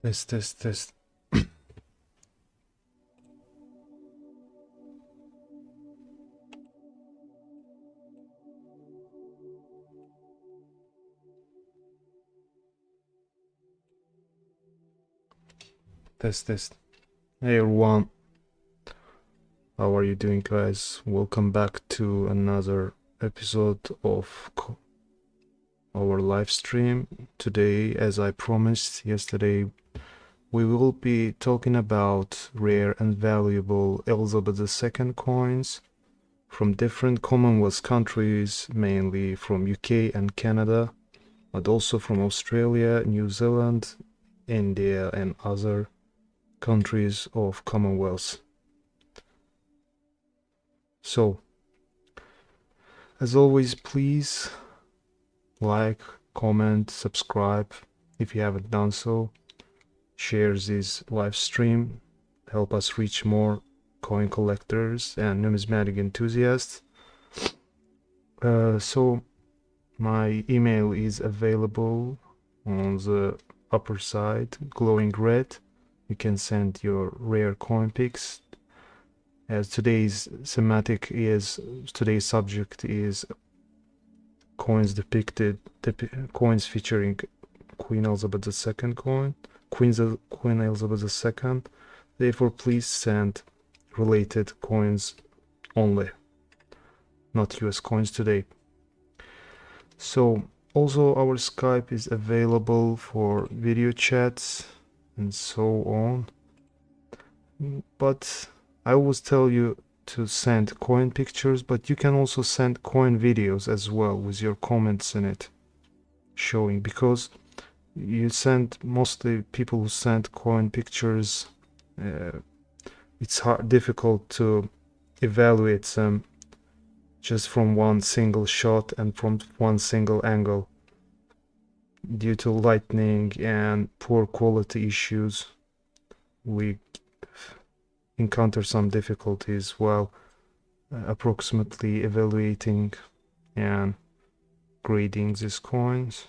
Test. Test. Hey everyone, how are you doing, guys? Welcome back to another episode of our live stream. Today, as I promised yesterday, we will be talking about rare and valuable Elizabeth II coins from different Commonwealth countries, mainly from UK and Canada, but also from Australia, New Zealand, India, and other countries of Commonwealth. So, as always, please like, comment, subscribe if you haven't done so. Share this live stream, help us reach more coin collectors and numismatic enthusiasts. So my email is available on the upper side, glowing red. You can send your rare coin pics. As today's subject is coins coins featuring Queen Elizabeth II coin, Queen Elizabeth II. Therefore, please send related coins only, not US coins today. So, also our Skype is available for video chats and so on. But I always tell you to send coin pictures, but you can also send coin videos as well with your comments in it showing, because you send mostly people who send coin pictures, it's difficult to evaluate them just from one single shot and from one single angle due to lighting and poor quality issues. We encounter some difficulties while approximately evaluating and grading these coins.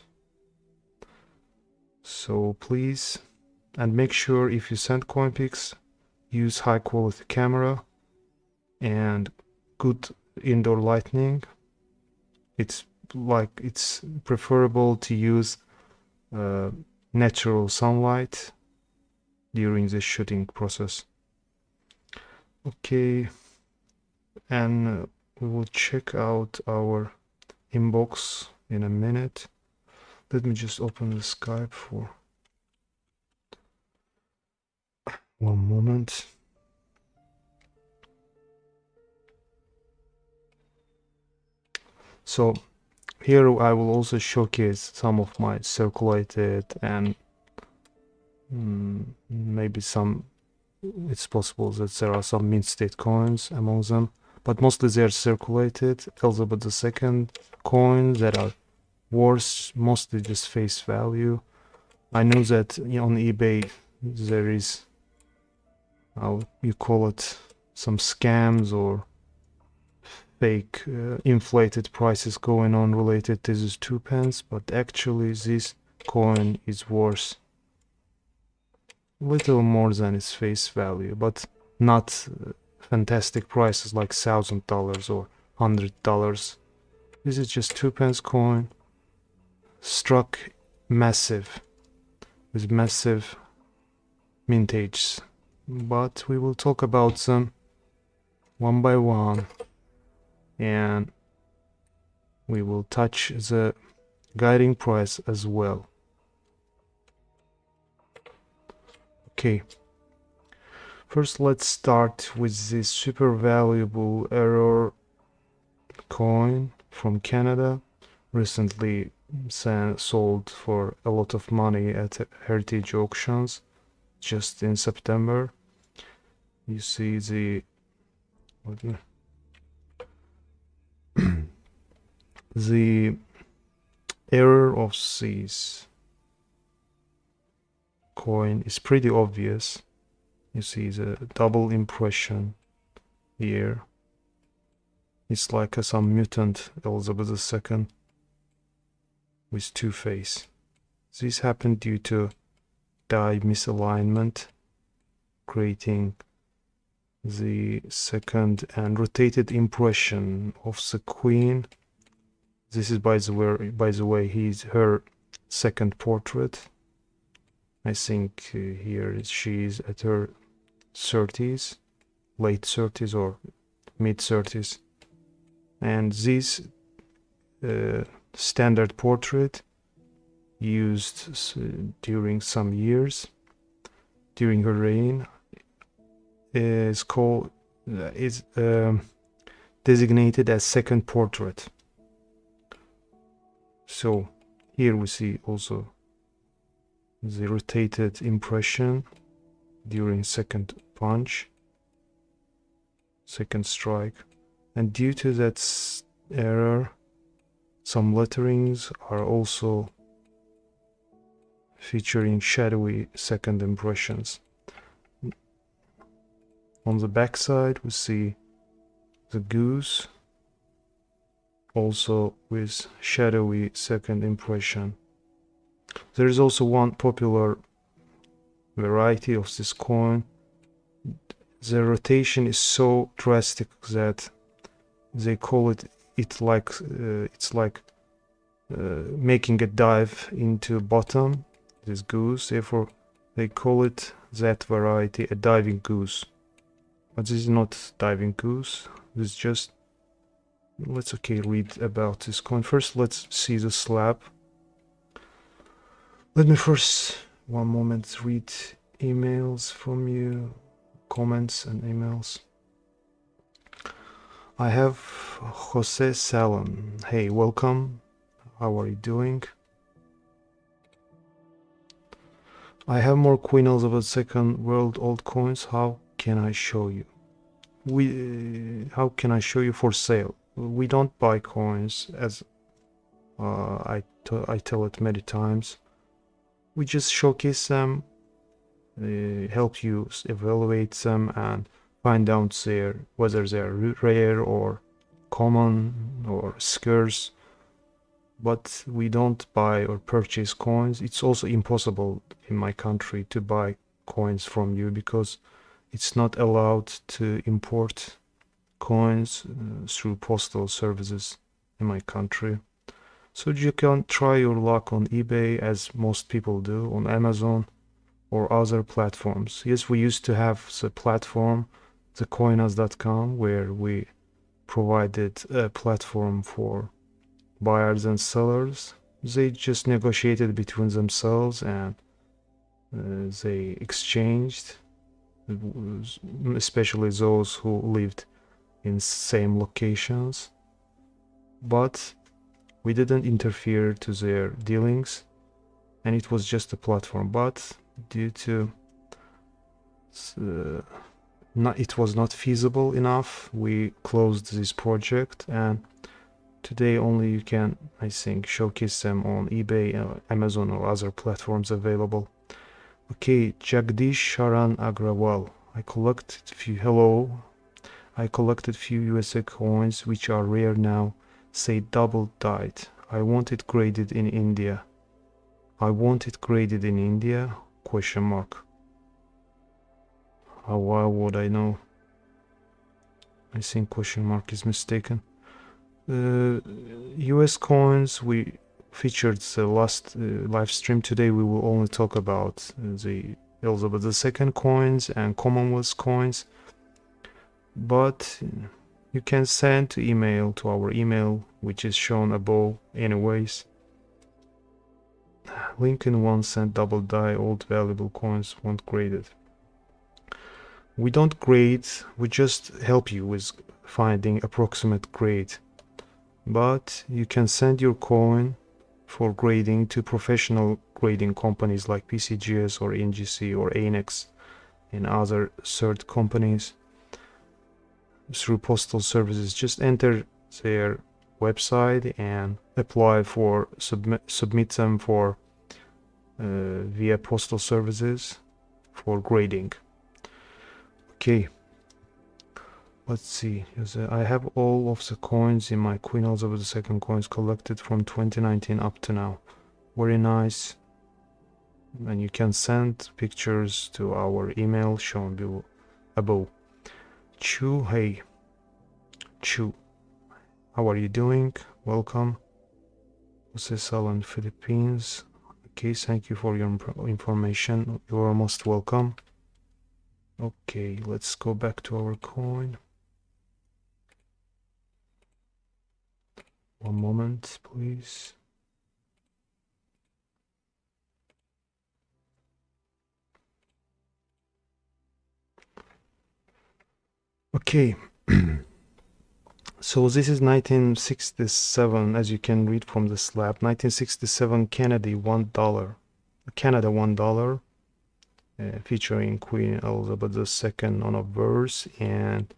So please, and make sure if you send coin pics, use high quality camera and good indoor lighting. It's preferable to use natural sunlight during the shooting process. Okay, and we will check out our inbox in a minute. Let me just open the Skype for one moment. So here I will also showcase some of my circulated and maybe some, it's possible that there are some mint state coins among them, but mostly they are circulated Elizabeth II coins that are worth mostly just face value. I know that on eBay there is, how you call it, some scams or fake inflated prices going on related to this 2 pence, but actually this coin is worth little more than its face value, but not fantastic prices like $1,000 or $100. This is just 2 pence coin, struck massive, with massive mintage, but we will talk about them one by one, and we will touch the guiding price as well. Okay, first let's start with this super valuable error coin from Canada, recently sold for a lot of money at heritage auctions just in September. You see the error of this coin is pretty obvious. You see the double impression here. It's like some mutant Elizabeth II with two faces. This happened due to die misalignment, creating the second and rotated impression of the queen. This is, by the way, her second portrait. I think here she is at her 30s, late 30s or mid 30s. And this standard portrait used during some years during her reign is designated as second portrait. So here we see also the rotated impression during second punch, second strike, and due to that error, some letterings are also featuring shadowy second impressions. On the back side we see the goose, also with shadowy second impression. There is also one popular variety of this coin. The rotation is so drastic that they call it making a dive into bottom, this goose. Therefore they call it, that variety, a diving goose. But this is not diving goose. This is just, let's read about this coin. First let's see the slab. Let me first, one moment, read emails from you, comments and emails. I have Jose Salon. Hey, welcome. How are you doing? I have more Queen Elizabeth II World Old coins. How can I show you? How can I show you for sale? We don't buy coins, as I tell it many times. We just showcase them, help you evaluate them and find out whether they're rare or common or scarce. But we don't buy or purchase coins. It's also impossible in my country to buy coins from you, because it's not allowed to import coins through postal services in my country. So you can try your luck on eBay, as most people do, on Amazon or other platforms. Yes, we used to have the platform, thecoinas.com, where we provided a platform for buyers and sellers. They just negotiated between themselves and they exchanged, especially those who lived in same locations. But we didn't interfere to their dealings, and it was just a platform. But due to it was not feasible enough, we closed this project, and today only you can, I think, showcase them on eBay, Amazon or other platforms available. Okay, Jagdish Sharan Agrawal. I collected few USA coins which are rare now, say double dyed. I want it graded in India. I want it graded in India? Question mark. How would I know? I think question mark is mistaken. US coins we featured the last live stream. Today we will only talk about the Elizabeth II coins and Commonwealth coins. But you can send to email, to our email, which is shown above anyways. Lincoln 1 cent double die old valuable coins, won't grade it. We don't grade, we just help you with finding approximate grade. But you can send your coin for grading to professional grading companies like PCGS or NGC or ANEX and other third companies through postal services. Just enter their website and apply for submit them for via postal services for grading. Okay, let's see. I have all of the coins in my Queen Elizabeth II coins collected from 2019 up to now. Very nice. and you can send pictures to our email shown above. Chu, hey, Chu, how are you doing? Welcome. Jose Salon, Philippines. Okay, thank you for your information. You are most welcome. Okay, let's go back to our coin. One moment, please. Okay. So this is 1967, as you can read from the slab. 1967 Canada $1, featuring Queen Elizabeth II on obverse and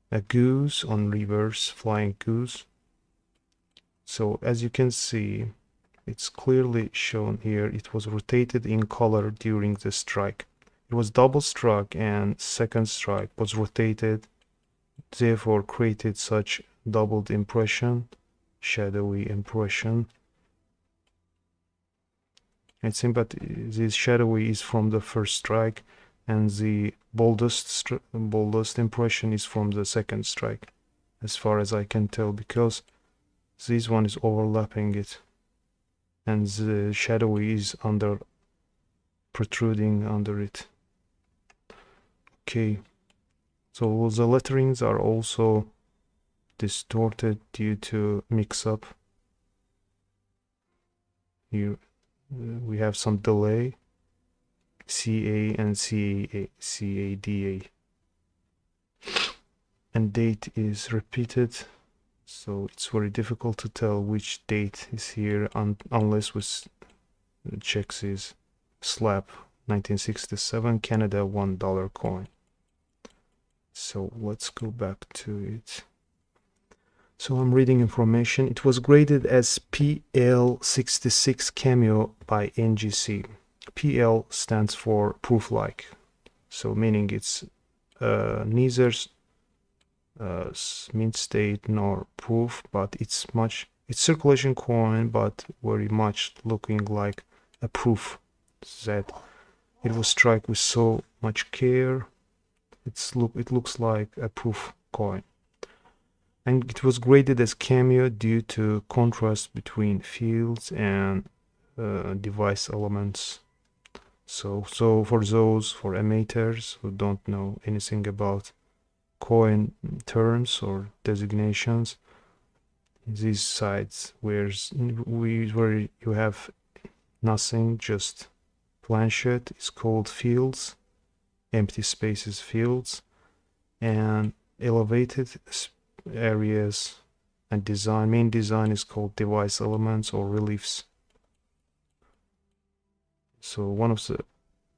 a goose on reverse, flying goose. So as you can see, it's clearly shown here. It was rotated in color during the strike. It was double struck, and second strike was rotated, therefore created such doubled impression, shadowy impression. It seems that this shadowy is from the first strike, and the boldest impression is from the second strike, as far as I can tell, because this one is overlapping it, and the shadowy is protruding under it. Okay, so the letterings are also distorted due to mix-up. Here we have some delay, CA and CADA, and date is repeated, so it's very difficult to tell which date is here unless we check this slab. 1967 Canada $1 coin. So let's go back to it. So I'm reading information. It was graded as PL66 Cameo by NGC. PL stands for proof-like, so meaning it's neither mint state nor proof, but it's circulation coin, but very much looking like a proof that it was struck with so much care. It looks like a proof coin. And it was graded as cameo due to contrast between fields and device elements. So for amateurs who don't know anything about coin terms or designations, these sites where you have nothing, just planchet, is called fields, empty spaces fields, and elevated areas and main design is called device elements or reliefs. So one of the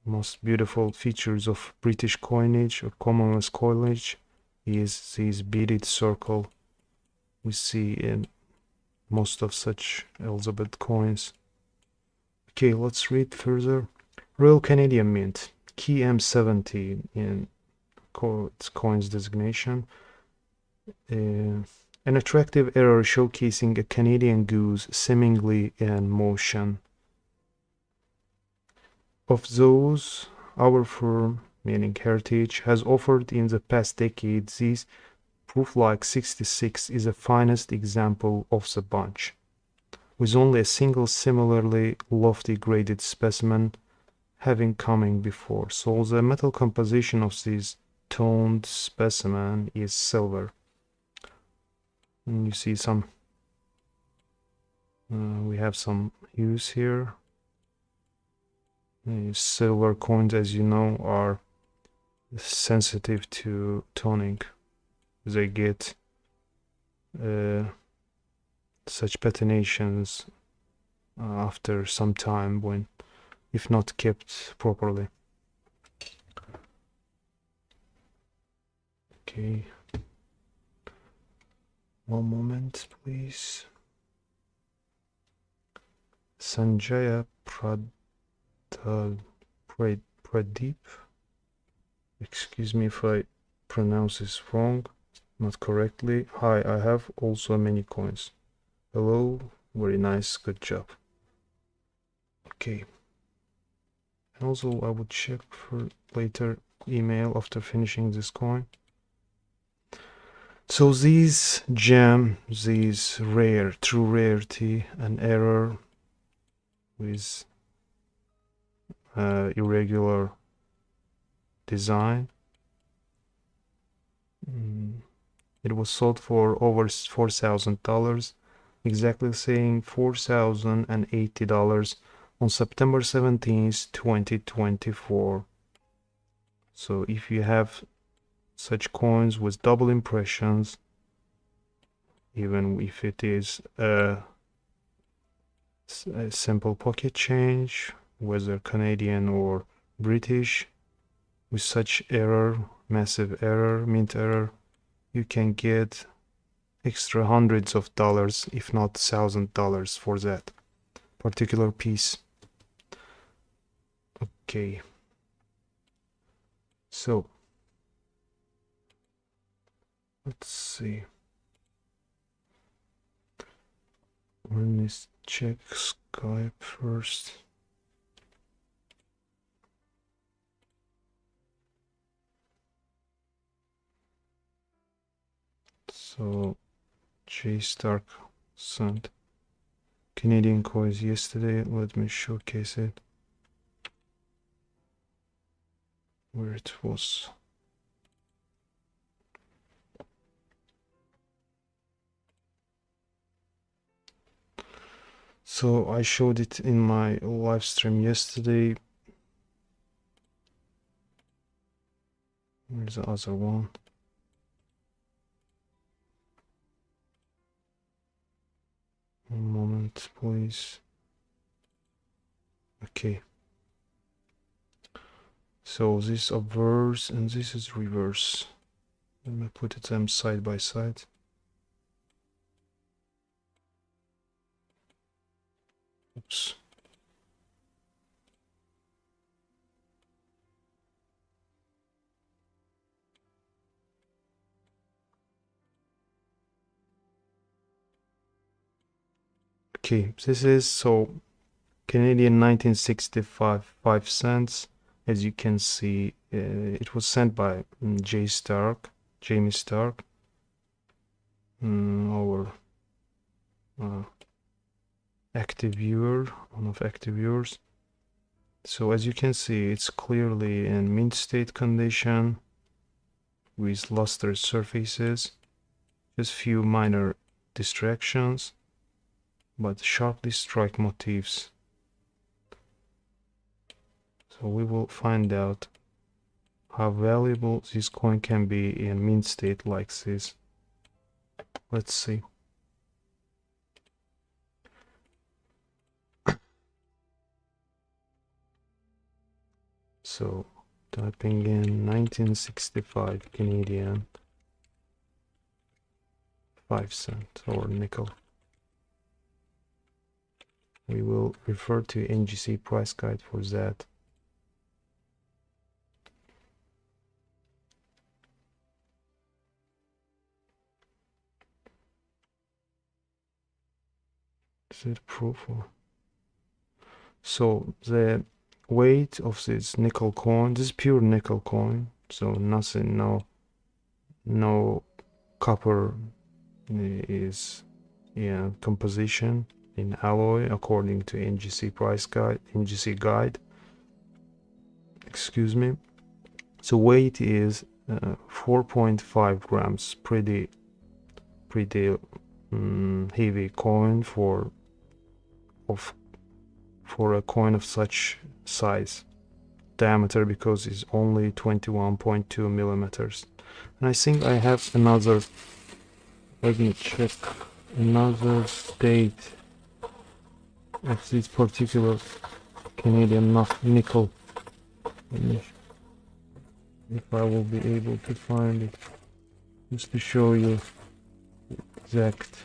most beautiful features of British coinage or Commonwealth coinage is this beaded circle we see in most of such Elizabeth coins. Okay, let's read further. Royal Canadian Mint, key M70 in its coin's designation. An attractive error showcasing a Canadian goose seemingly in motion. Of those, our firm, meaning Heritage, has offered in the past decade, this proof-like 66 is the finest example of the bunch, with only a single similarly lofty graded specimen having come before. So the metal composition of this toned specimen is silver. And you see some, we have some hues here. Silver coins, as you know, are sensitive to toning. They get such patinations after some time, when, if not kept properly. Okay. One moment, please. Sanjaya Pradeep. Excuse me if I pronounce this wrong, not correctly. Hi, I have also many coins. Hello, very nice, good job. Okay. And also I would check for later email after finishing this coin. So these gem, these rare, true rarity, and error with irregular design. It was sold for over $4,000, exactly saying $4,080 on September 17th, 2024. So if you have such coins with double impressions, even if it is a simple pocket change, whether Canadian or British, with such error, massive error, mint error, you can get extra hundreds of dollars, if not $1,000 for that particular piece. Okay, so let's see. Let me check Skype first. So J Stark sent Canadian coins yesterday. Let me showcase it where it was. So I showed it in my live stream yesterday. Where's the other one? One moment, please. Okay. So this obverse and this is reverse. Let me put them side by side. Oops. Okay, this is so Canadian 1965 5 cents. As you can see, it was sent by Jamie Stark, our active viewer, one of active viewers. So as you can see, it's clearly in mint state condition with luster surfaces, just few minor distractions, but sharply strike motifs. So we will find out how valuable this coin can be in mint state like this. Let's see. So typing in 1965 Canadian 5 cent or nickel. We will refer to NGC price guide for that. Is it proof or? So the weight of this nickel coin, this is pure nickel coin, so nothing, no copper is composition in alloy according to NGC price guide, NGC guide, excuse me. So weight is 4.5 grams, pretty heavy coin for a coin of such size, diameter, because it's only 21.2 millimeters. And I think I have another, let me check another date of this particular Canadian nickel, if I will be able to find it, just to show you exact.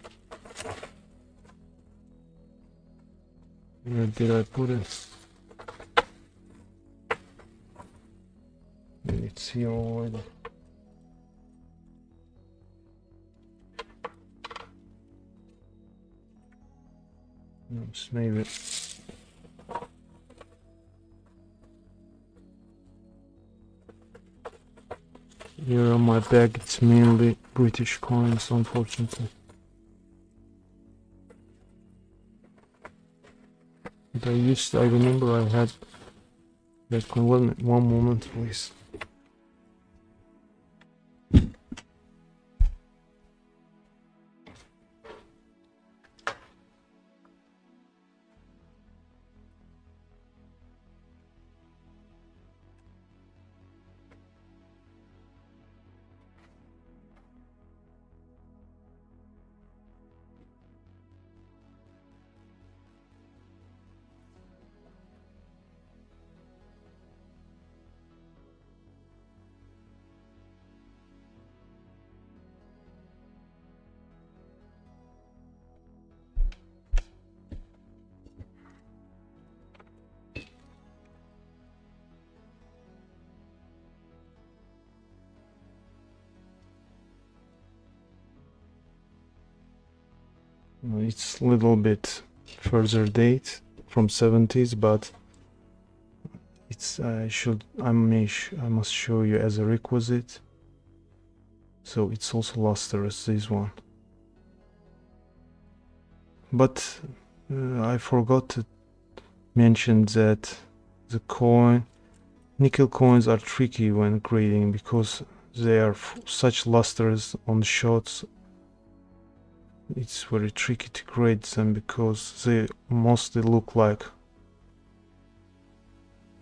Where did I put it? It's here already. Maybe Here on my bag it's mainly British coins, unfortunately. But I remember I had that coin. One moment please. It's a little bit further date from 70s, but it's I must show you as a requisite. So it's also lustrous, this one. But I forgot to mention that the nickel coins are tricky when grading because they are such lustrous on shots. It's very tricky to grade them because they mostly look like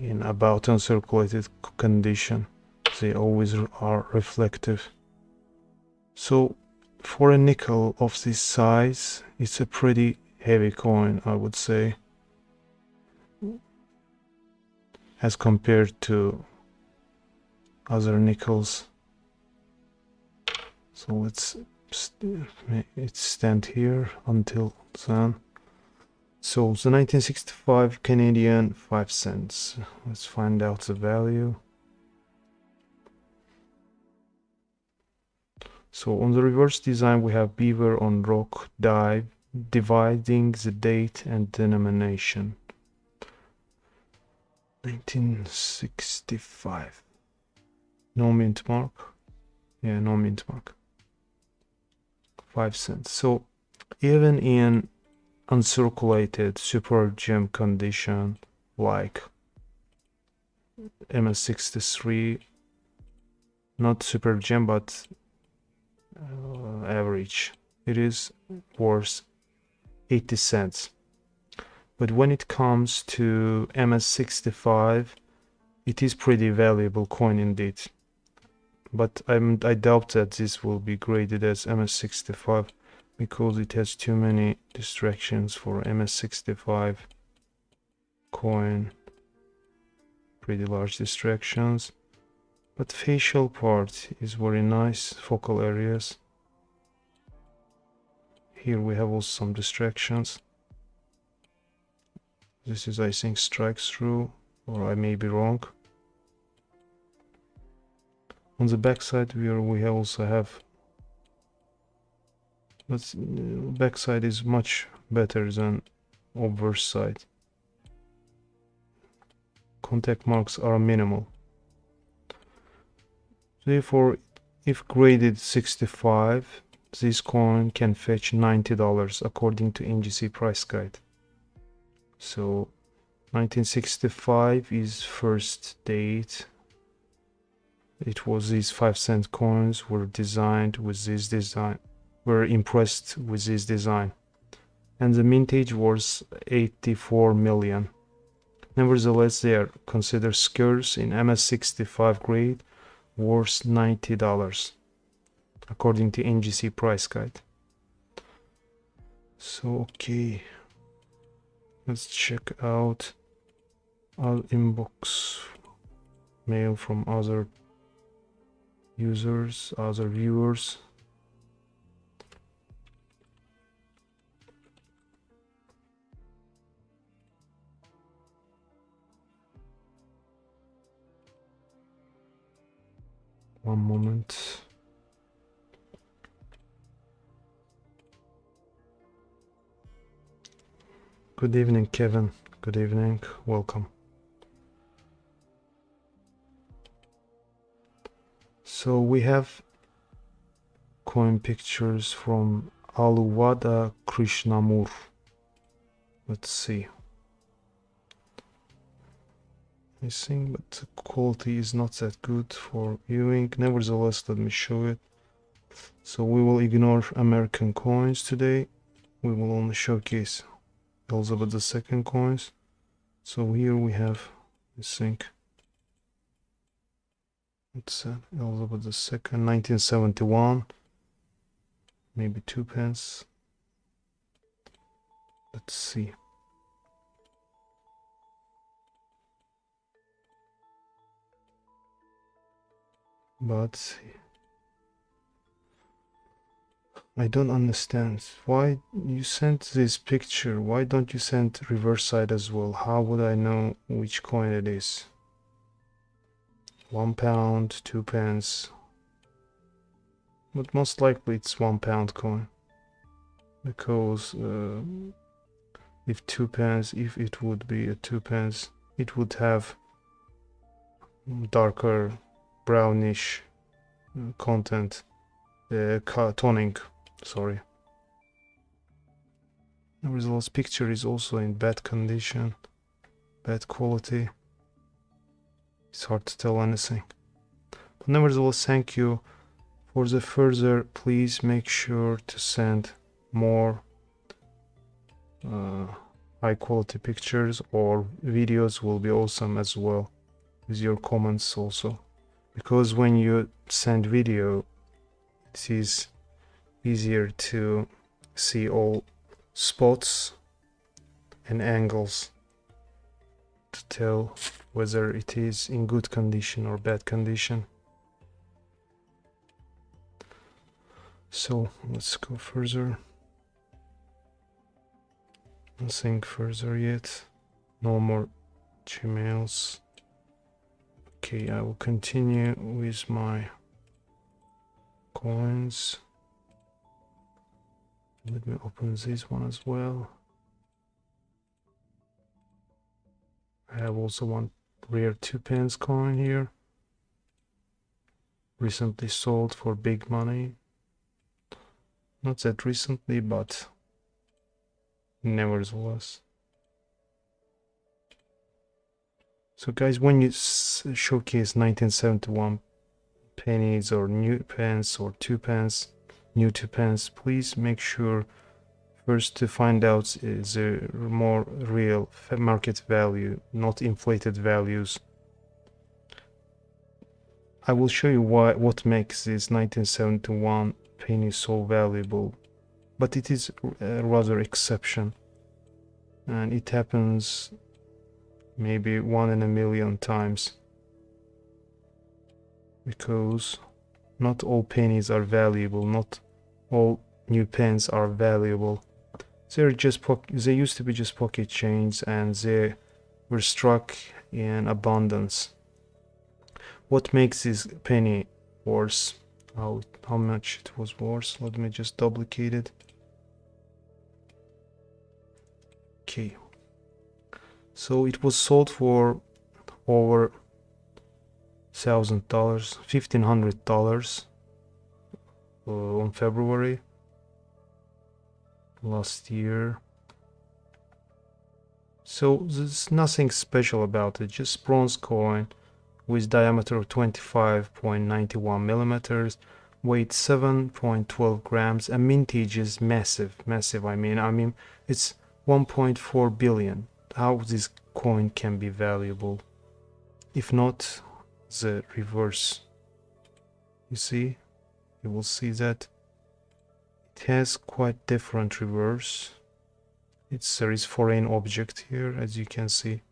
in about uncirculated condition. They always are reflective. So for a nickel of this size, it's a pretty heavy coin, I would say, as compared to other nickels. So let's stand here until then. So the 1965 Canadian 5 cents. Let's find out the value. So on the reverse design we have beaver on rock dividing the date and denomination. 1965. No mint mark. Yeah, no mint mark. 5 cents. So even in uncirculated super gem condition like MS63, not super gem but average, it is worth 80 cents. But when it comes to MS65, it is pretty valuable coin indeed. But I doubt that this will be graded as MS65 because it has too many distractions for MS65 coin. Pretty large distractions. But facial part is very nice, focal areas. Here we have also some distractions. This is, I think, strike through, or I may be wrong. On the back side we also have, but back side is much better than obverse side. Contact marks are minimal. Therefore, if graded 65, this coin can fetch $90 according to NGC price guide. So 1965 is first date. It was these 5 cent coins were designed with this design, were impressed with this design, and the mintage was 84 million. Nevertheless, they are considered scarce in MS65 grade, worth $90 according to NGC price guide. So okay, let's check out our inbox mail from other users, other viewers. One moment. Good evening, Kevin. Good evening. Welcome. So we have coin pictures from Aluvada Krishnamur. Let's see. Missing, but the quality is not that good for viewing. Nevertheless, let me show it. So we will ignore American coins today. We will only showcase Elizabeth II coins. So here we have, I think, what's that? Elizabeth II, 1971. Maybe 2 pence. Let's see. But I don't understand why you sent this picture. Why don't you send reverse side as well? How would I know which coin it is? £1, 2 pence. But most likely it's £1 coin. Because if 2 pence, if it would be a 2 pence, it would have darker brownish content, toning, sorry. Nevertheless, picture is also in bad condition, bad quality. It's hard to tell anything. But nevertheless, thank you. For the further, please make sure to send more high quality pictures, or videos will be awesome as well, with your comments also. Because when you send video, it is easier to see all spots and angles to tell whether it is in good condition or bad condition. So let's go further. Nothing further yet. No more Gmails. Okay, I will continue with my coins. Let me open this one as well. I have also one rare 2 pence coin here. Recently sold for big money. Not that recently, but nevertheless. So guys, when you showcase 1971 pennies or new pence or 2 pence, new 2 pence, please make sure first to find out the more real market value, not inflated values. I will show you what makes this 1971 penny so valuable, but it is a rather exception, and it happens maybe 1 in a million times, because not all pennies are valuable, not all new pence are valuable. They used to be just pocket change, and they were struck in abundance. What makes this penny worse? How much it was worth? Let me just duplicate it. Okay. So it was sold for over $1,000, $1,500 on February last year. So there's nothing special about it, just bronze coin with diameter of 25.91 millimeters, weight 7.12 grams, and mintage is massive. I mean it's 1.4 billion. How this coin can be valuable? If not the reverse. You see, you will see that it has quite different reverse. There is foreign object here, as you can see.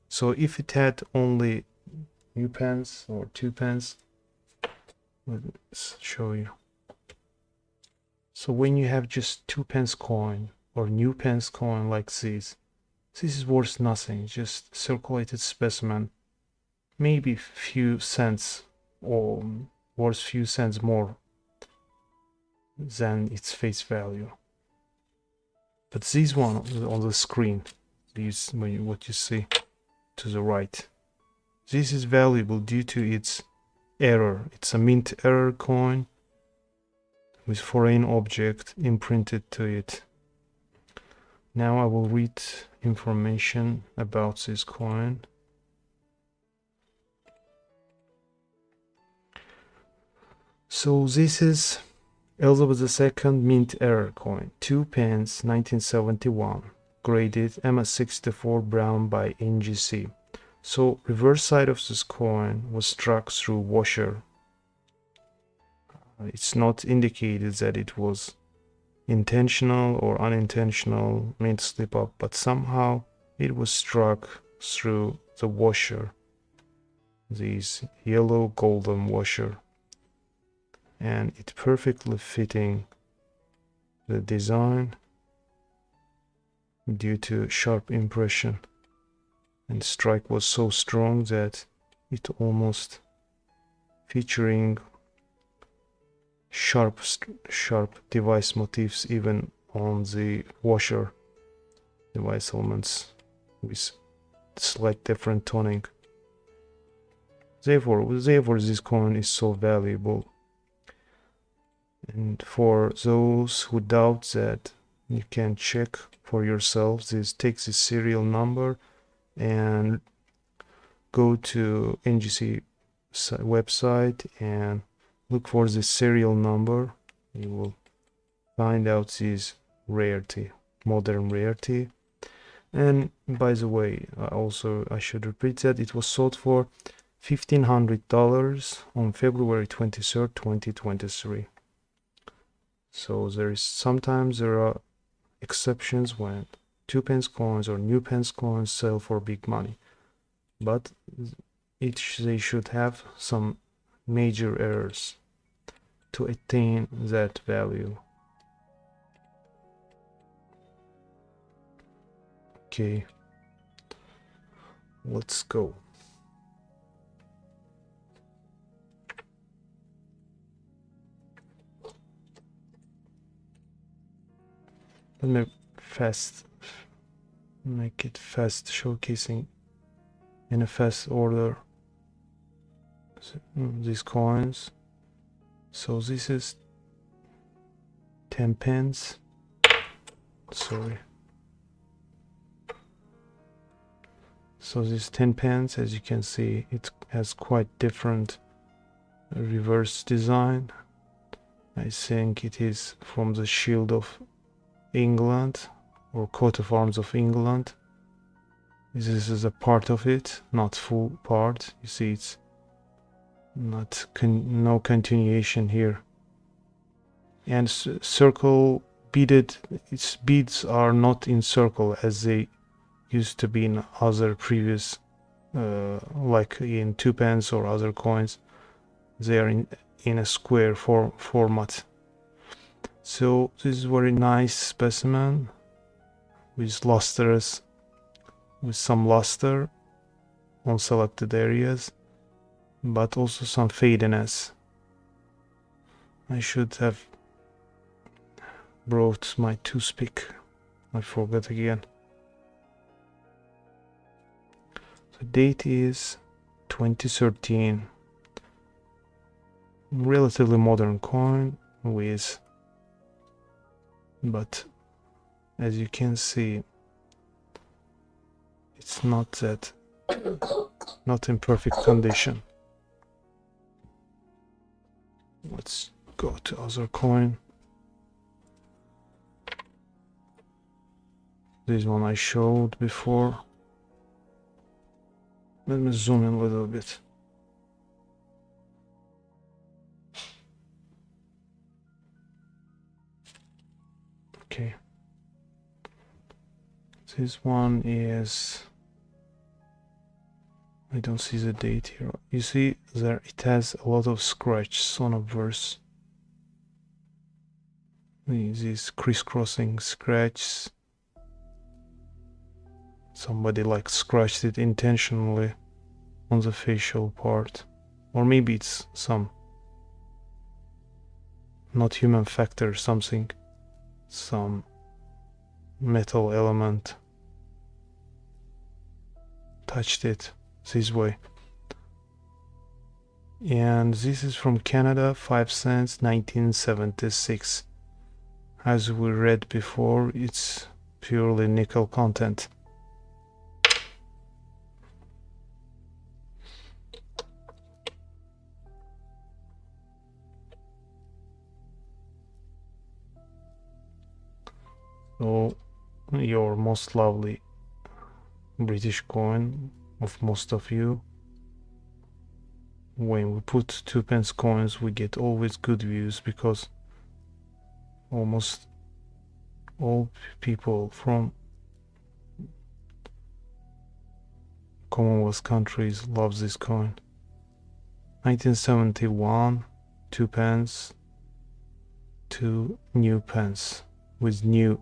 So if it had only new pence or 2 pence, let's show you. So when you have just 2 pence coin or new pence coin like this is worth nothing, just circulated specimen, maybe few cents, or worth few cents more than its face value. But this one on the screen, what you see to the right, this is valuable due to its error. It's a mint error coin with foreign object imprinted to it. Now I will read information about this coin. So this is Elizabeth II mint error coin, 2 pence, 1971, graded MS64 brown by NGC. So reverse side of this coin was struck through washer. It's not indicated that it was intentional or unintentional mint slip up, but somehow it was struck through the washer, this yellow golden washer, and it perfectly fitting the design due to sharp impression, and strike was so strong that it almost featuring sharp device motifs even on the washer device elements with slight different toning. Therefore this coin is so valuable. And for those who doubt that, you can check for yourselves. Take the serial number and go to NGC website and look for the serial number. You will find out this rarity, modern rarity. And by the way, I should repeat that it was sold for $1,500 on February 23rd, 2023. So sometimes there are exceptions when 2-pence coins or new pence coins sell for big money, but they should have some major errors to attain that value. Okay, let's go. Let me make it fast, showcasing in a fast order these coins. So this is 10 pence. Sorry. So this 10 pence, as you can see, it has quite different reverse design. I think it is from the Shield of England or coat of arms of England. This is a part of it, not full part. You see, it's not no continuation here. And circle beaded, its beads are not in circle as they used to be in other previous, like in 2-pence or other coins. They are in a square format. So this is very nice specimen with lustrous, with some luster on selected areas, but also some fadiness. I should have brought my toothpick. I forgot again. The date is 2013. Relatively modern coin with, but as you can see, it's not in perfect condition. Let's go to other coin. This one I showed before. Let me zoom in a little bit. Okay. This one is, I don't see the date here. You see there it has a lot of scratches on a verse. These crisscrossing scratches. Somebody like scratched it intentionally on the facial part. Or maybe it's some not human factor, something, some metal element touched it this way. And this is from Canada, 5 cents, 1976. As we read before, it's purely nickel content. So your most lovely British coin of most of you. When we put 2p coins, we get always good views because almost all people from Commonwealth countries love this coin. 1971, 2p, 2 new pence with new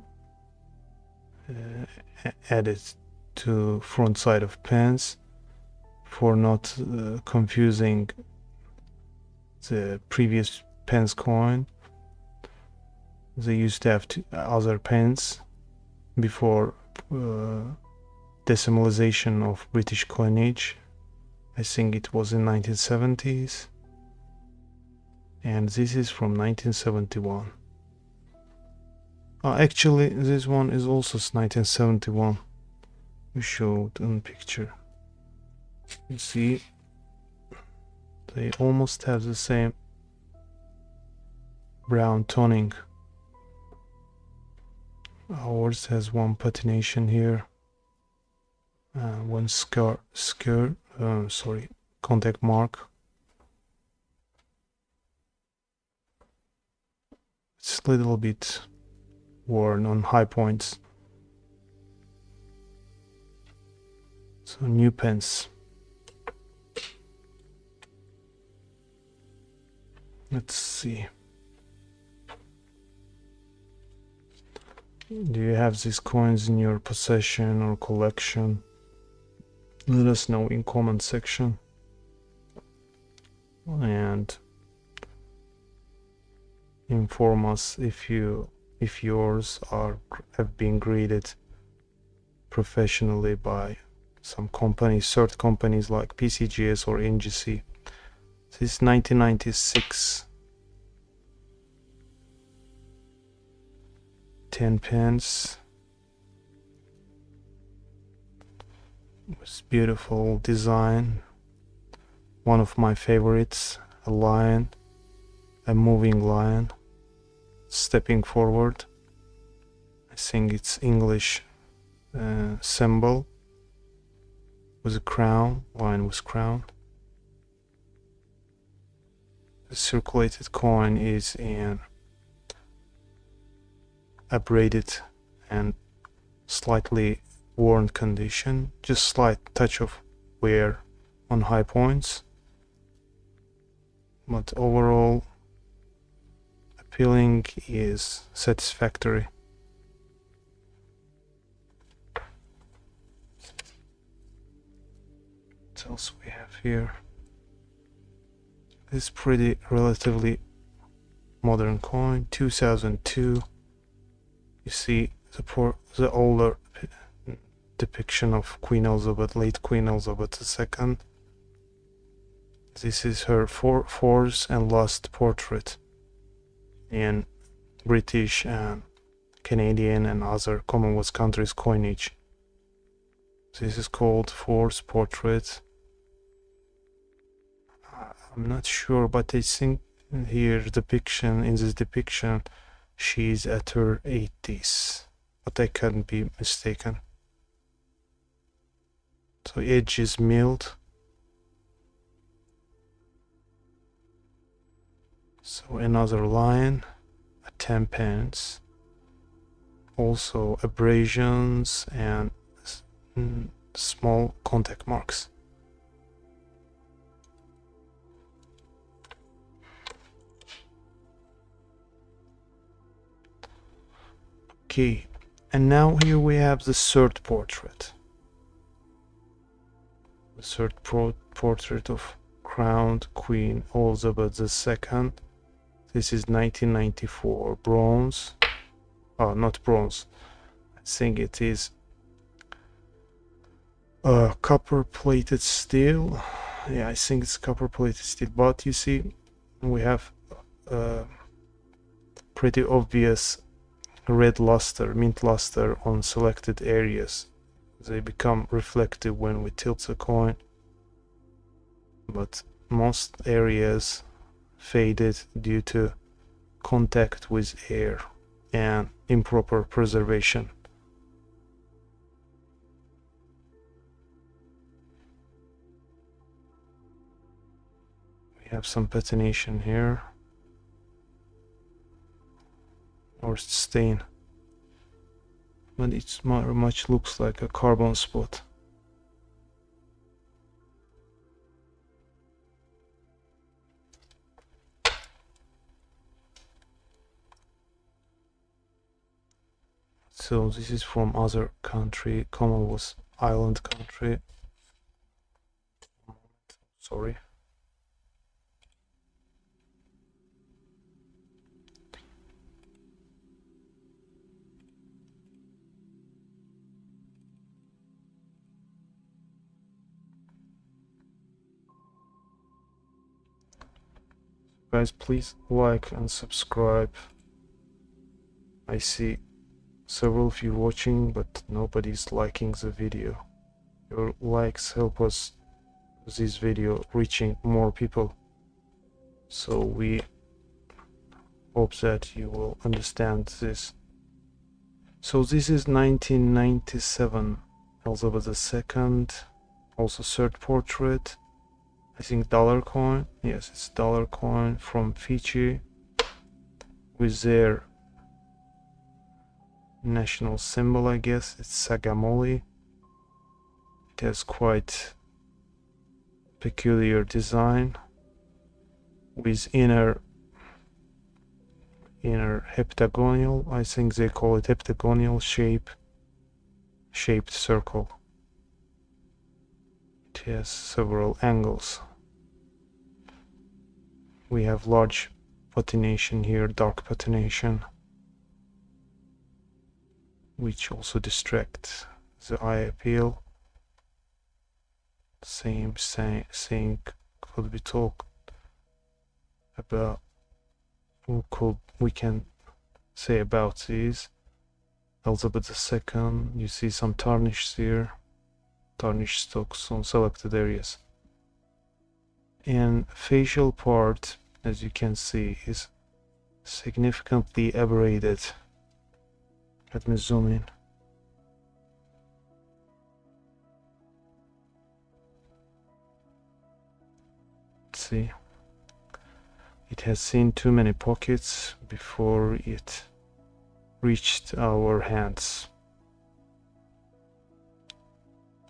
added to front side of pence for not confusing the previous pence coin. They used to have other pence before decimalization of British coinage. I think it was in 1970s, and this is from 1971. Actually, this one is also 1971. We showed in picture. You see, they almost have the same brown toning. Ours has one patination here, one contact mark. It's a little bit worn on high points. So new pence. Let's see. Do you have these coins in your possession or collection? Let us know in comment section. And inform us if yours have been graded professionally by some companies, cert companies like PCGS or NGC. This is 1996. 10p with beautiful design. One of my favorites, a lion, a moving lion stepping forward. I think it's English symbol with a crown, lion with crown. The circulated coin is in abraded and slightly worn condition, just slight touch of wear on high points, but overall appealing is satisfactory. What else we have here? This pretty relatively modern coin, 2002. You see the older depiction of Queen Elizabeth, late Queen Elizabeth II. This is her fourth and last portrait in British and Canadian and other Commonwealth countries' coinage. This is called fourth portrait. I'm not sure, but I think here in this depiction she's at her 80s, but I can't be mistaken. So edge is milled. So another line, a 10p, also abrasions and small contact marks. Okay, and now here we have the third portrait. The third portrait of crowned Queen Elizabeth II. This is 1994, bronze. Oh, not bronze. I think it is copper plated steel. Yeah, I think it's copper plated steel, but you see we have pretty obvious red luster, mint luster on selected areas. They become reflective when we tilt the coin, but most areas faded due to contact with air and improper preservation. We have some patination here, or stain, but it much looks like a carbon spot. So this is from other country, Commonwealth island country. Sorry. Guys, please like and subscribe. I see several of you watching, but nobody's liking the video. Your likes help us this video reaching more people, so we hope that you will understand this. So this is 1997 Elizabeth II, also third portrait. I think dollar coin. Yes, it's dollar coin from Fiji with their national symbol, I guess. It's Sagamoli. It has quite peculiar design with inner heptagonal, I think they call it heptagonal shaped circle. It has several angles. We have large patination here, dark patination, which also distracts the eye appeal. Same thing could be talked about. We can say about these. Elizabeth II, you see some tarnish here, tarnish stocks on selected areas. And facial part, as you can see, is significantly abraded. Let me zoom in. Let's see. It has seen too many pockets before it reached our hands.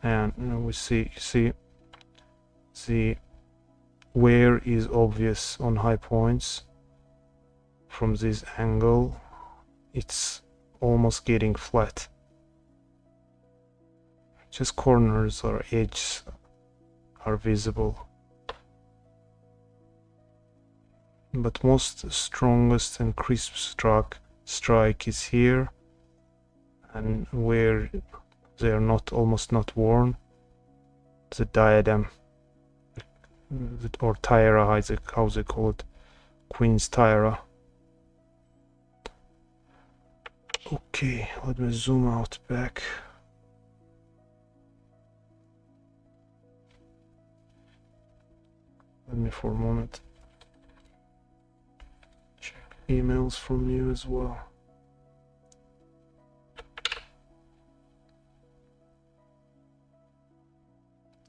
And we see the wear is obvious on high points. From this angle, it's almost getting flat. Just corners or edges are visible. But most strongest and crisp strike is here, and where they are almost not worn, the diadem, or tiara, how they call it, Queen's tiara. Okay, let me zoom out back. Let me for a moment check emails from you as well.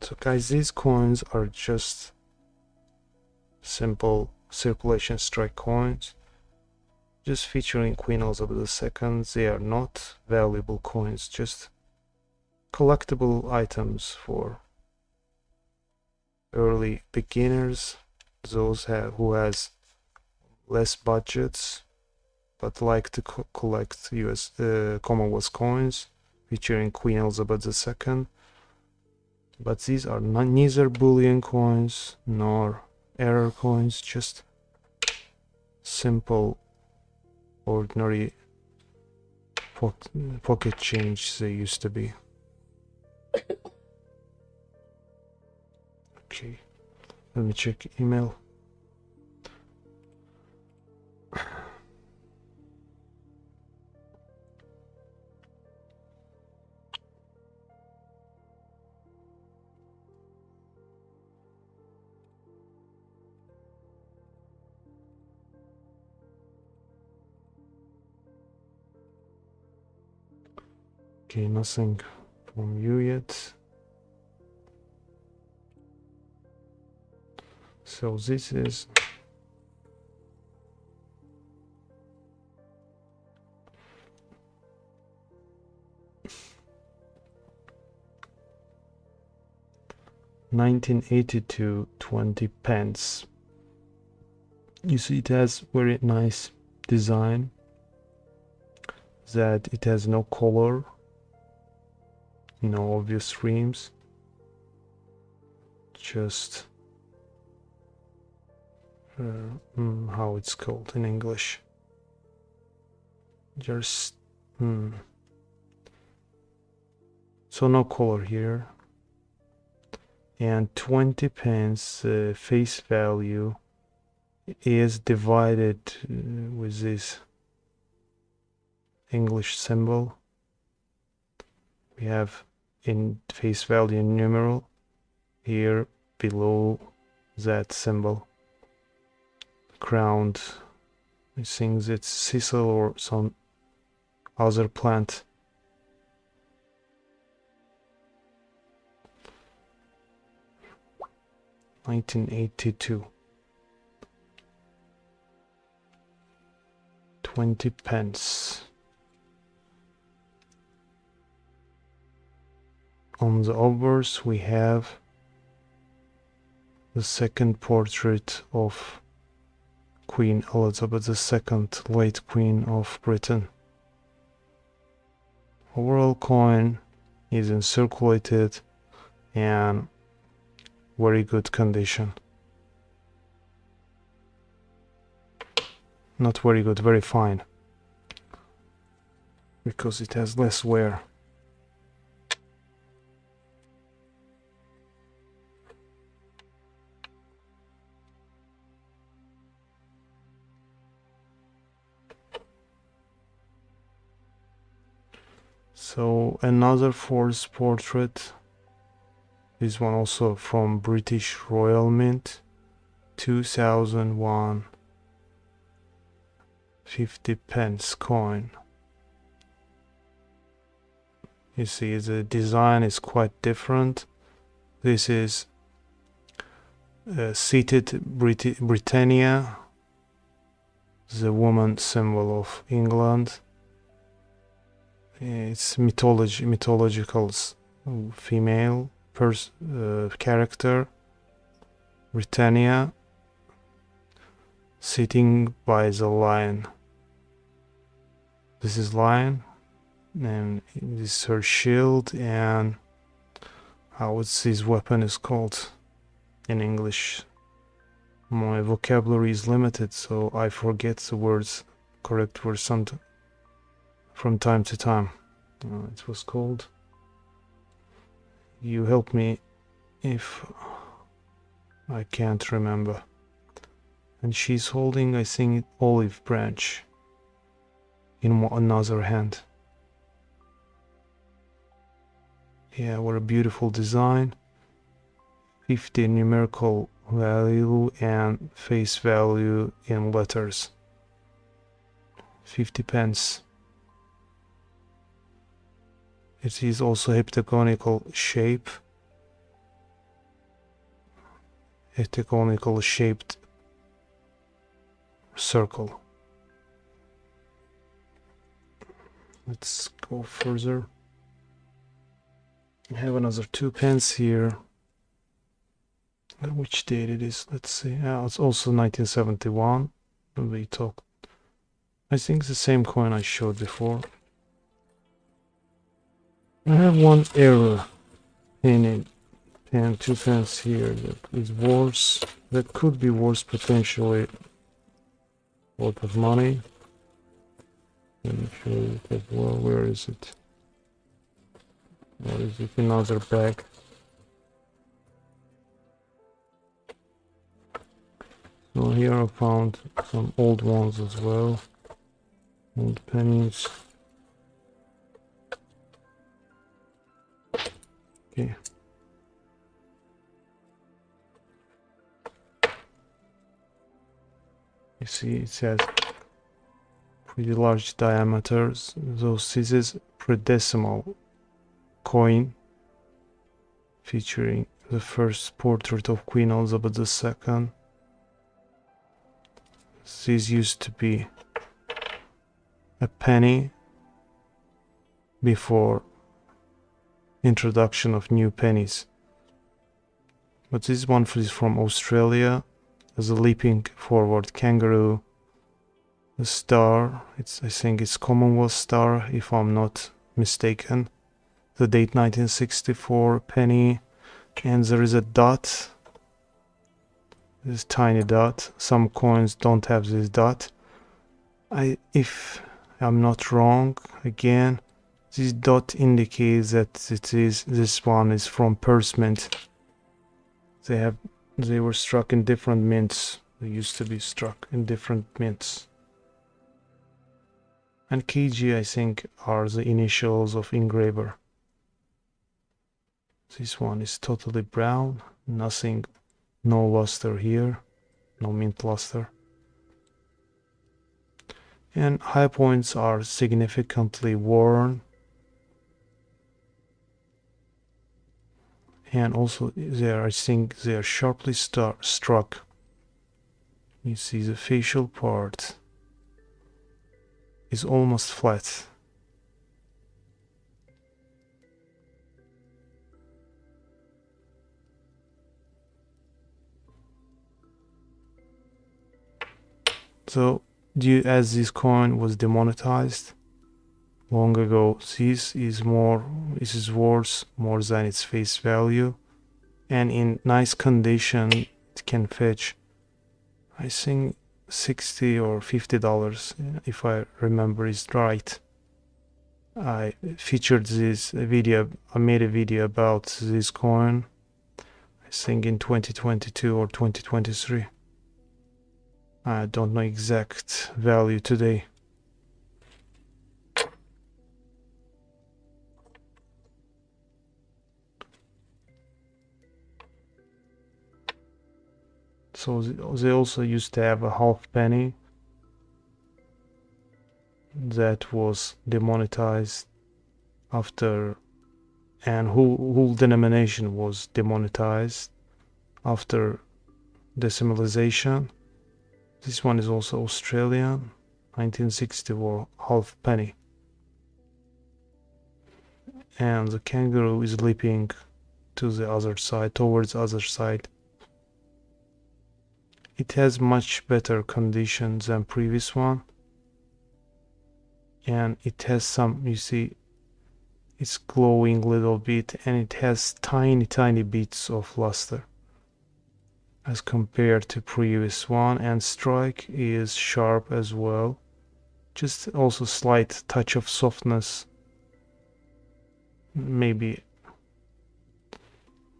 So guys, these coins are just simple circulation strike coins, just featuring Queen Elizabeth II. They are not valuable coins, just collectible items for early beginners, those who has less budgets but like to collect US Commonwealth coins featuring Queen Elizabeth II. But these are neither bullion coins nor error coins, just simple ordinary pocket change they used to be. Okay, Let me check email. Okay, nothing from you yet. So this is $19.82, 20 pence. You see it has very nice design, that it has no color, no obvious rims, just how it's called in English, just so no color here. And 20 pence face value is divided with this English symbol. We have in face value numeral here below that symbol, crowned. I think it's sisal or some other plant. $19.82, 20 pence. On the obverse we have the second portrait of Queen Elizabeth II, late Queen of Britain. Overall coin is in circulated and very good condition. Not very good, very fine, because it has less wear. So another fourth portrait, this one also from British Royal Mint, 2001, 50 pence coin. You see the design is quite different. This is seated Britannia, the woman symbol of England. It's mythological female character, Britannia, sitting by the lion. This is lion, and this is her shield, and how this weapon is called in English. My vocabulary is limited, so I forget the words, correct words from time to time. It was called. You help me if I can't remember. And she's holding, I think, olive branch in another hand. Yeah, what a beautiful design. 50 numerical value and face value in letters. 50 pence. It is also heptagonal shape. Heptagonal shaped circle. Let's go further. I have another 2 pence here. Which date it is? Let's see. It's also 1971. We talked. I think the same coin I showed before. I have one error in it, and 2 pence here that is worse. That could be worse potentially. A lot of money. Let me show you as well. Where is it? Or is it another bag? So here I found some old ones as well, old pennies. Okay. You see it says pretty large diameters. So this is pre-decimal coin featuring the first portrait of Queen Elizabeth II. This used to be a penny before introduction of new pennies. But this one is from Australia. There's a leaping forward kangaroo, a star. I think it's Commonwealth star if I'm not mistaken. The date 1964 penny, and there is a dot. This tiny dot. Some coins don't have this dot. If I'm not wrong, again, this dot indicates that this one is from purse mint. They were struck in different mints. They used to be struck in different mints. And KG, I think, are the initials of engraver. This one is totally brown, nothing, no luster here, no mint luster. And high points are significantly worn. And also I think they are sharply struck. You see the facial part is almost flat. So as this coin was demonetized long ago, this is worth more than its face value, and in nice condition it can fetch, I think, $60 or $50 if I remember is right. I featured this video. I made a video about this coin, I think in 2022 or 2023. I don't know exact value today. So they also used to have a half penny that was demonetized after, and whole denomination was demonetized after decimalization. This one is also Australian, 1964 half penny. And the kangaroo is leaping to the other side, towards the other side. It has much better condition than previous one. And it has some, you see, it's glowing a little bit, and it has tiny bits of luster as compared to previous one, and strike is sharp as well, just also slight touch of softness, maybe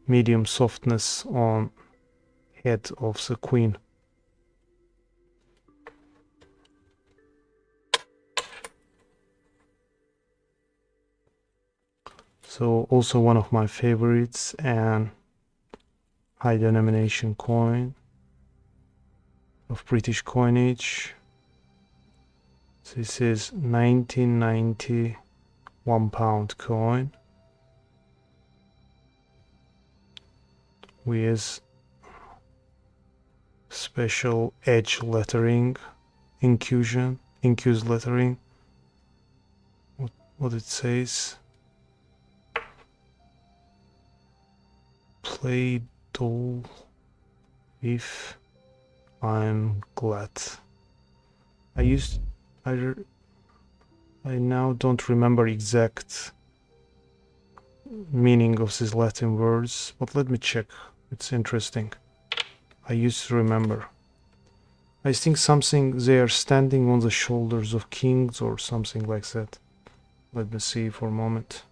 medium softness on head of the queen. So also one of my favorites and high denomination coin of British coinage. This is 1990 £1 coin with special edge lettering, incused lettering. What it says: play doll if I'm glad. I now don't remember exact meaning of these Latin words, but let me check. It's interesting. I used to remember. I think something, they are standing on the shoulders of kings or something like that. Let me see for a moment.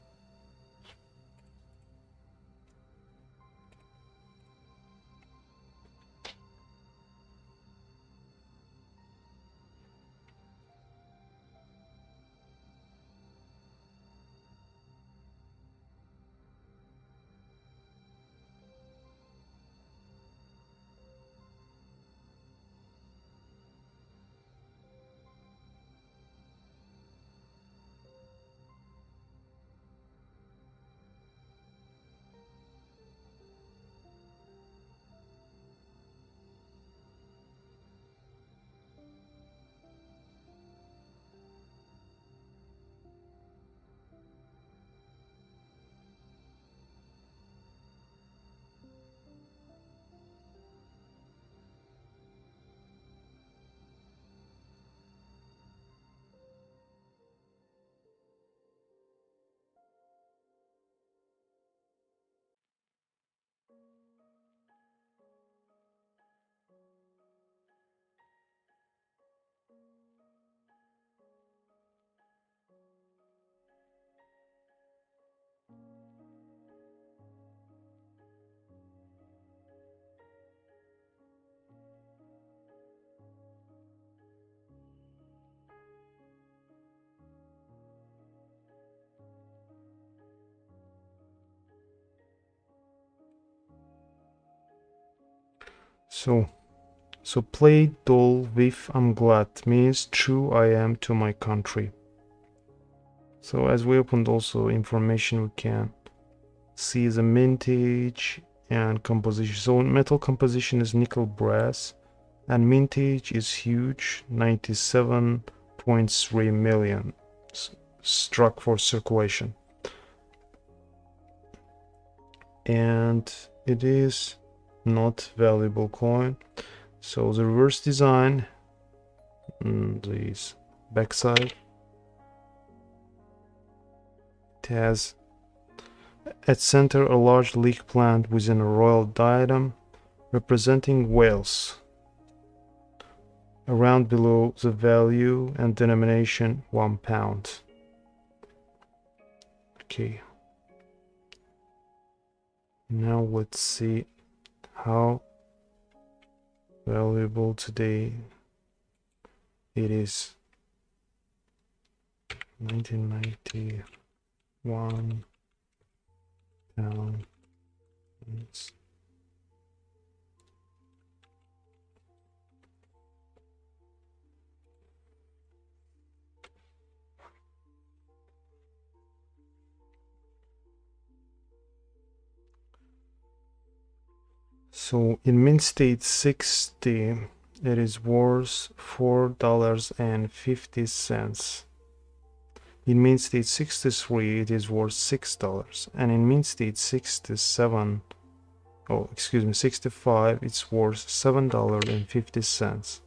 So play doll with I'm glad means true I am to my country. So as we opened also information, we can see the mintage and composition. So metal composition is nickel brass, and mintage is huge, 97.3 million struck for circulation. And it is not valuable coin. So the reverse design, this backside, it has at center a large leek plant within a royal diadem representing Wales. Around below the value and denomination £1. Okay. Now let's see how valuable today it is. 1991 pound. So in mint state 60, it is worth $4.50. In mint state 63, it is worth $6, and in mint state 65, it's worth $7.50.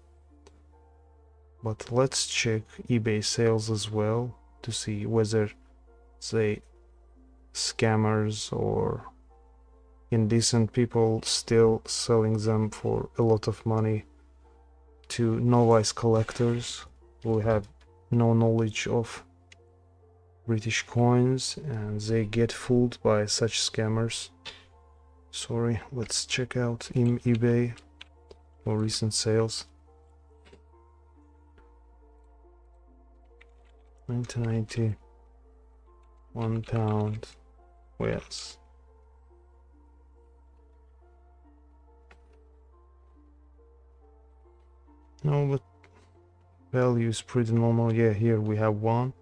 But let's check eBay sales as well to see whether they scammers or indecent people still selling them for a lot of money to novice collectors who have no knowledge of British coins, and they get fooled by such scammers. Sorry, let's check out eBay for recent sales. 1990, £1 Wales. No, but value is pretty normal. Yeah, here we have one.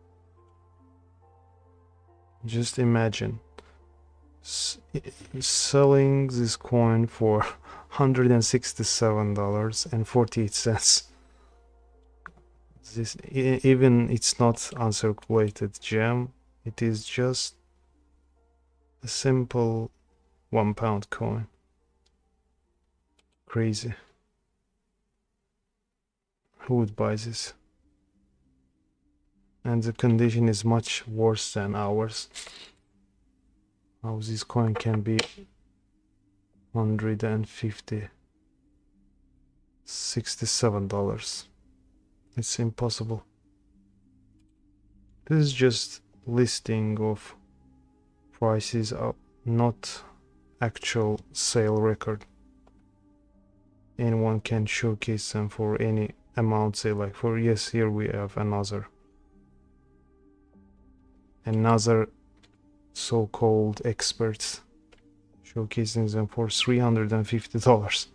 Just imagine selling this coin for $167.48. This, even it's not uncirculated gem, it is just a simple £1 coin. Crazy. Who would buy this? And the condition is much worse than ours. How this coin can be 167 dollars. It's impossible. This is just listing of prices, not actual sale record. Anyone can showcase them for any amount, say like for, yes, here we have another so-called experts showcasing them for $350.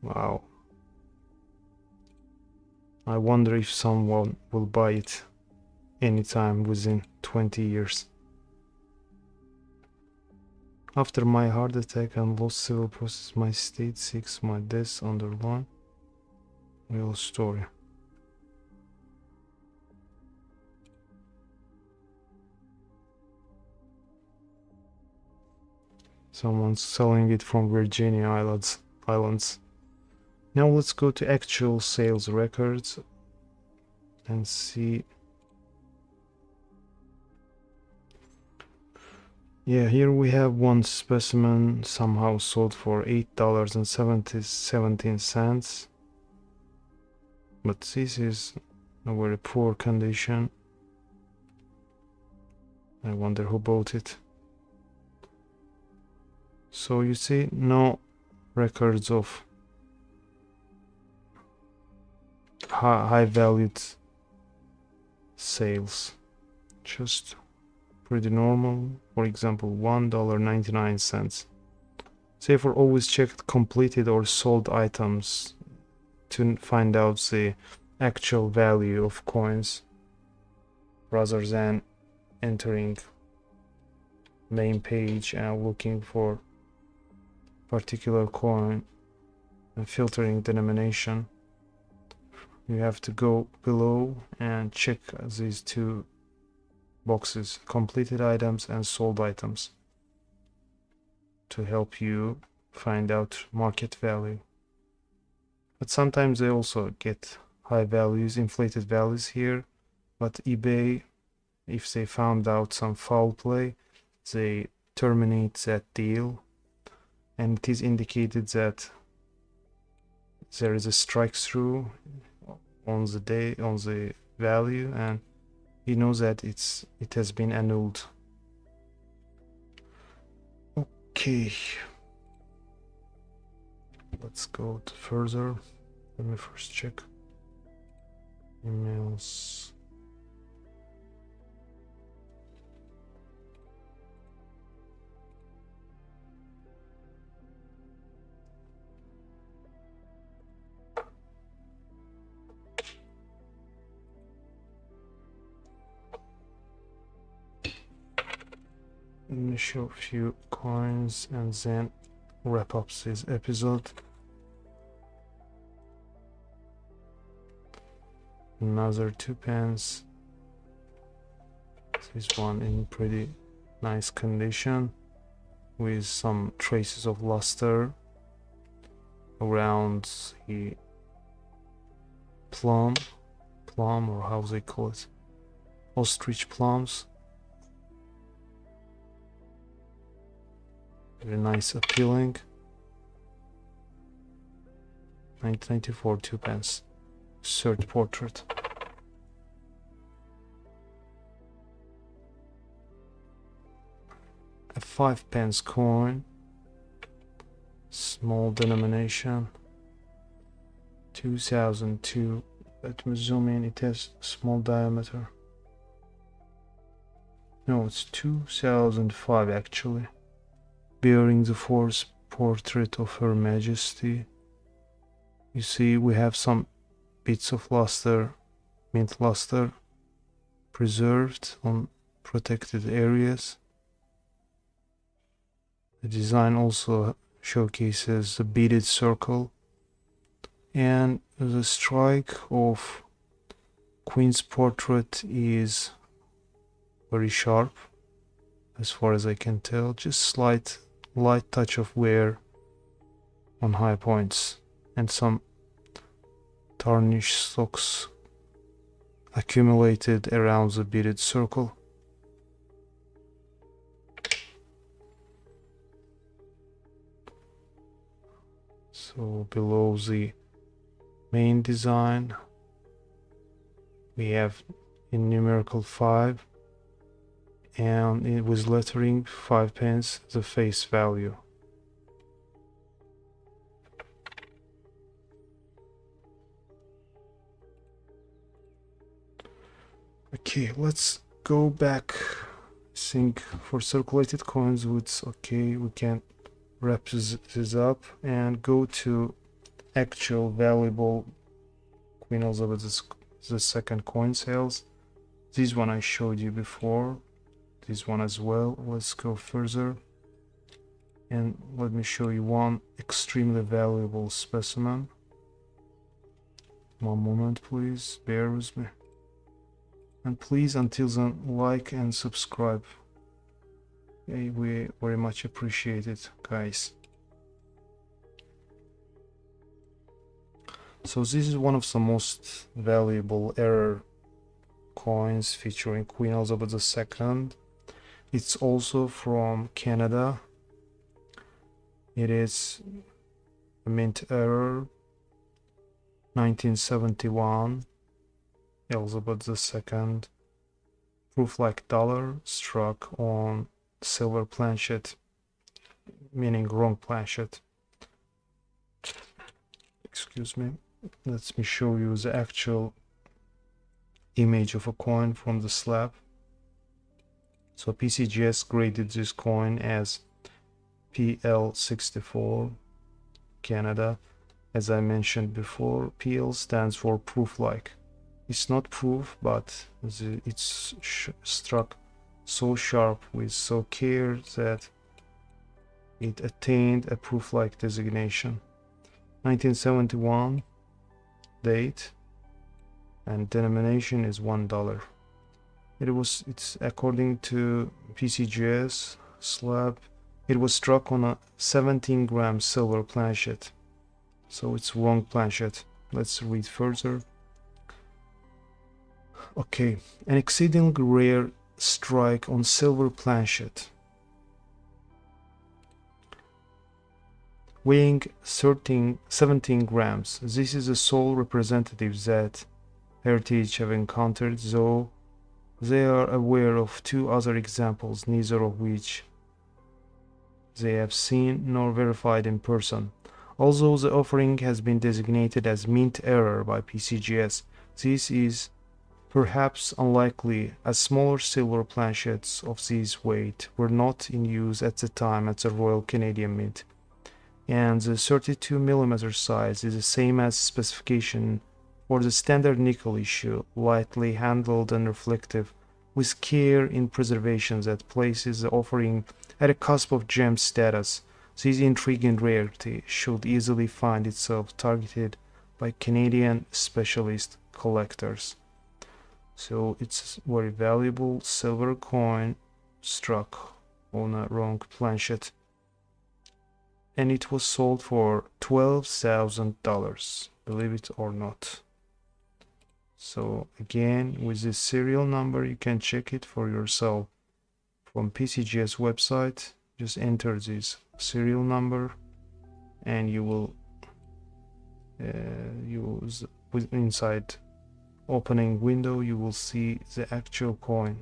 Wow. I wonder if someone will buy it anytime within 20 years. After my heart attack and lost civil process, my state seeks my death underline. Real story. Someone's selling it from Virginia Islands. Now let's go to actual sales records and see. Yeah, here we have one specimen somehow sold for $8.17. But this is a very poor condition. I wonder who bought it. So you see, no records of high valued sales, just pretty normal. For example, $1.99. Therefore, always check completed or sold items to find out the actual value of coins rather than entering main page and looking for particular coin and filtering denomination. You have to go below and check these two boxes, completed items and sold items, to help you find out market value. But sometimes they also get high values, inflated values here, but eBay, if they found out some foul play, they terminate that deal, and it is indicated that there is a strike through on the value, and he knows that it has been annulled. Okay, let's go further. Let me first check emails. Let me show a few coins and then wrap up this episode. Another 2 pence. This one in pretty nice condition with some traces of luster around the plum, or how they call it, ostrich plums. Very nice, appealing. 1994, 2 pence. Third portrait. A 5 pence coin, small denomination, 2002. Let me zoom in. It has small diameter. No, it's 2005 actually. Bearing the fourth portrait of Her Majesty. You see, we have some bits of luster, mint luster, preserved on protected areas. The design also showcases the beaded circle, and the strike of Queen's portrait is very sharp as far as I can tell. Just light touch of wear on high points and some tarnish stocks accumulated around the beaded circle. So below the main design we have in numerical 5, and it was lettering 5 pence, the face value. Okay, let's go back. I think for circulated coins it's okay, we can wrap this up and go to actual valuable Queen Elizabeth II coin sales. This one I showed you before, this one as well. Let's go further and let me show you one extremely valuable specimen. One moment please, bear with me. And please, until then, like and subscribe. We very much appreciate it, guys. So this is one of the most valuable error coins featuring Queen Elizabeth II. It's also from Canada. It is a mint error, 1971, Elizabeth II, proof like dollar, struck on silver planchet, meaning wrong planchet. Excuse me. Let me show you the actual image of a coin from the slab. So PCGS graded this coin as PL64, Canada. As I mentioned before, PL stands for proof-like. It's not proof, but it's struck so sharp with so care that it attained a proof-like designation. 1971 date, and denomination is $1. It's according to PCGS slab. It was struck on a 17-gram silver planchet, so it's wrong planchet. Let's read further. Okay, an exceedingly rare strike on silver planchet, weighing 17 grams. This is the sole representative that Heritage have encountered, though they are aware of 2 other examples, neither of which they have seen nor verified in person. Although the offering has been designated as mint error by PCGS, this is perhaps unlikely, as smaller silver planchets of this weight were not in use at the time at the Royal Canadian Mint, and the 32mm size is the same as specification for the standard nickel issue, lightly handled and reflective, with care in preservation that places the offering at a cusp of gem status. This intriguing rarity should easily find itself targeted by Canadian specialist collectors. So it's very valuable silver coin struck on a wrong planchet, and it was sold for $12,000, believe it or not. So again, with this serial number, you can check it for yourself from PCGS website. Just enter this serial number, and you will use inside opening window, you will see the actual coin.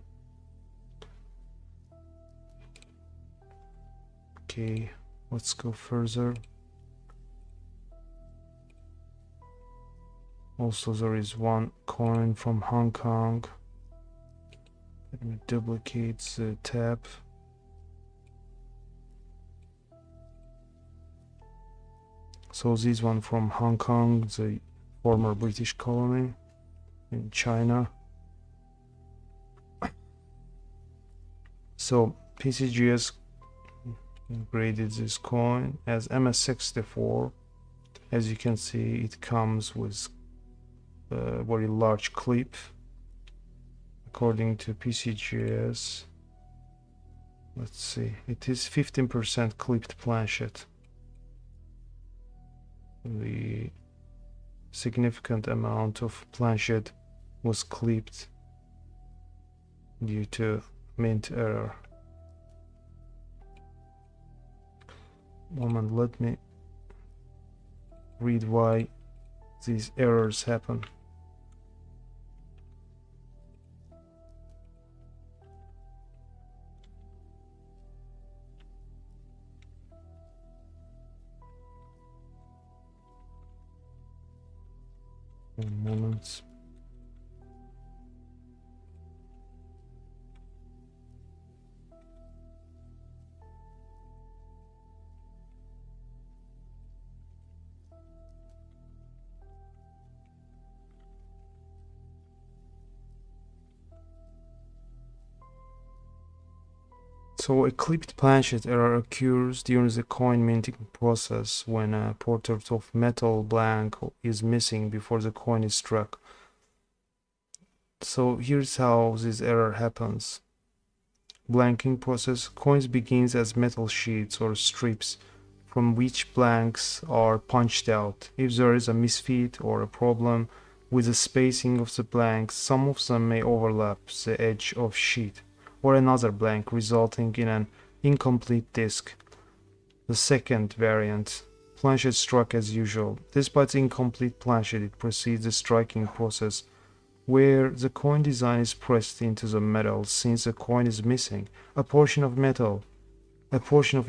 Okay, let's go further. Also, there is one coin from Hong Kong. Let me duplicate the tab. So this one from Hong Kong, the former British colony in China. So PCGS graded this coin as MS64. As you can see, it comes with a very large clip. According to PCGS, let's see, it is 15% clipped planchet. The significant amount of planchet was clipped due to mint error. Moment, let me read why these errors happen. Moments. So a clipped planchet error occurs during the coin minting process when a portrait of metal blank is missing before the coin is struck. So here's how this error happens. Blanking process. Coins begins as metal sheets or strips from which blanks are punched out. If there is a misfit or a problem with the spacing of the blanks, some of them may overlap the edge of sheet or another blank, resulting in an incomplete disc. The second variant, planchet struck as usual. Despite the incomplete planchet, it precedes the striking process, where the coin design is pressed into the metal. Since the coin is missing a portion of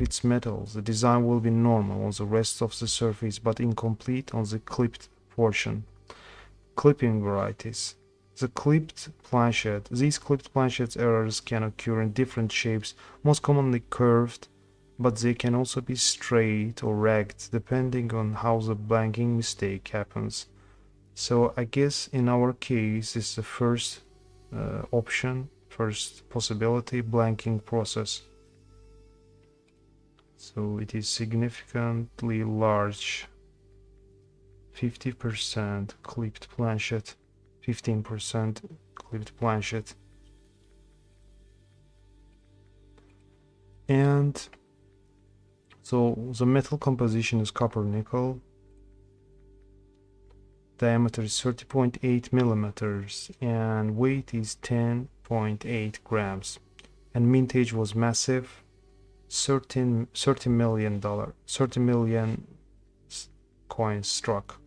its metal, the design will be normal on the rest of the surface but incomplete on the clipped portion. Clipping varieties. These clipped planchet errors can occur in different shapes, most commonly curved, but they can also be straight or ragged depending on how the blanking mistake happens. So I guess in our case it's the first option, first possibility, blanking process. So it is significantly large, 50% clipped planchet, 15% clipped planchet. And so the metal composition is copper nickel. Diameter is 30.8 millimeters and weight is 10.8 grams. And mintage was massive, $30 million coins struck.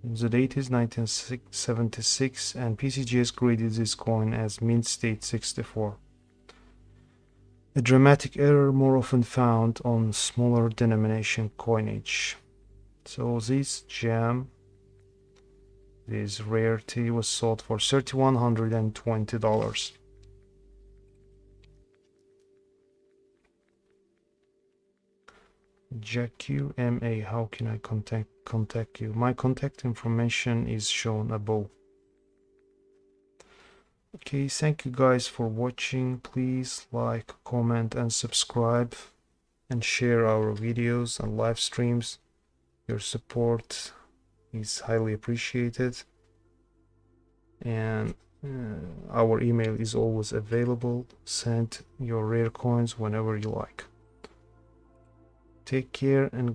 The date is 1976 and PCGS graded this coin as mint state 64. A dramatic error more often found on smaller denomination coinage. So this gem, this rarity, was sold for $3,120. JQMA, how can I contact you? My contact information is shown above. Okay, thank you guys for watching. Please like, comment and subscribe and share our videos and live streams. Your support is highly appreciated, and our email is always available. Send your rare coins whenever you like. Take care and